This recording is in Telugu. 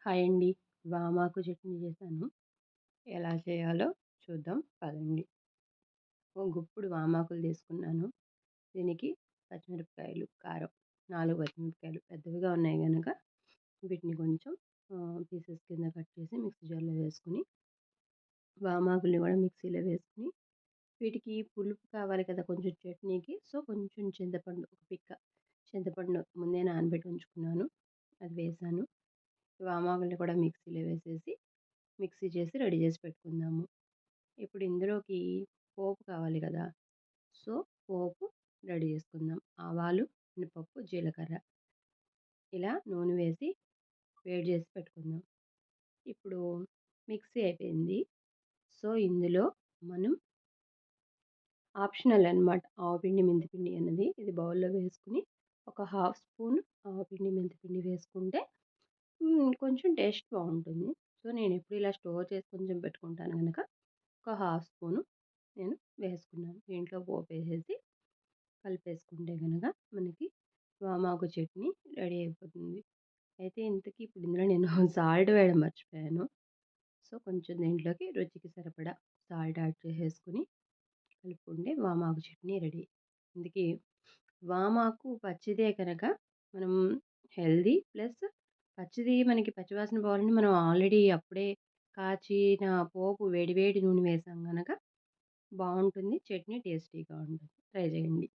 హాయ్ అండి. వామాకు చట్నీ చేశాను. ఎలా చేయాలో చూద్దాం పదండి. ఓ గుప్పుడు వామాకులు తీసుకున్నాను. దీనికి పచ్చిమిరపకాయలు, కారం 4 పచ్చిమిరపకాయలు పెద్దవిగా ఉన్నాయి గనక వీటిని కొంచెం పీసెస్ కింద కట్ చేసి మిక్సీ జార్‌లో వేసుకొని, వామాకుల్ని కూడా మిక్సీలో వేసుకొని, వీటికి పులుపు కావాలి కదా కొంచెం చట్నీకి. సో, కొంచెం చింతపండు ఒక పిక్క చింతపండు ముందే నానబెట్టి ఉంచుకున్నాను. అది వేశాను. వామాకుల్ని కూడా మిక్సీలో వేసేసి మిక్సీ చేసి రెడీ చేసి పెట్టుకుందాము. ఇప్పుడు ఇందులోకి పోపు కావాలి కదా! సో, పోపు రెడీ చేసుకుందాం. ఆవాలు, మినపప్పు, జీలకర్ర ఇలా నూనె వేసి వేడి చేసి పెట్టుకుందాం. ఇప్పుడు మిక్సీ అయిపోయింది. సో, ఇందులో మనం ఆప్షనల్ అనమాట. ఆవపిండి, మెంతిపిండి అన్నది ఇది బౌల్‌లో వేసుకొని ఒక హాఫ్ స్పూన్ ఆవపిండి, మెంతిపిండి వేసుకుంటే కొంచెం టేస్ట్ బావుంటుంది. సో, నేనెప్పుడు ఇలా స్టోర్ చేసి కొంచెం పెట్టుకుంటాను గనక ఒక హాఫ్ స్పూను నేను వేసుకున్నాను. దీంట్లో పోపేసేసి కలిపేసుకుంటే గనక మనకి వామాకు చట్నీ రెడీ అయిపోతుంది. అయితే ఇంతకీ ఇప్పుడు ఇందులో నేను సాల్ట్ వేయడం మర్చిపోయాను. సో, కొంచెం దీంట్లోకి రుచికి సరిపడా సాల్ట్ యాడ్ చేసేసుకొని కలుపుకుంటే వామాకు చట్నీ రెడీ. ఇందుకే వామాకు పచ్చిదే కనుక మనం హెల్తీ ప్లస్ పచ్చిది మనకి పచ్చివాసన పోవాలంటే మనం ఆల్రెడీ అప్పుడే కాచిన పోపు వేడి వేడి నూనె వేసాం గనక బావుంటుంది. చట్నీ టేస్టీగా ఉంటుంది. ట్రై చేయండి.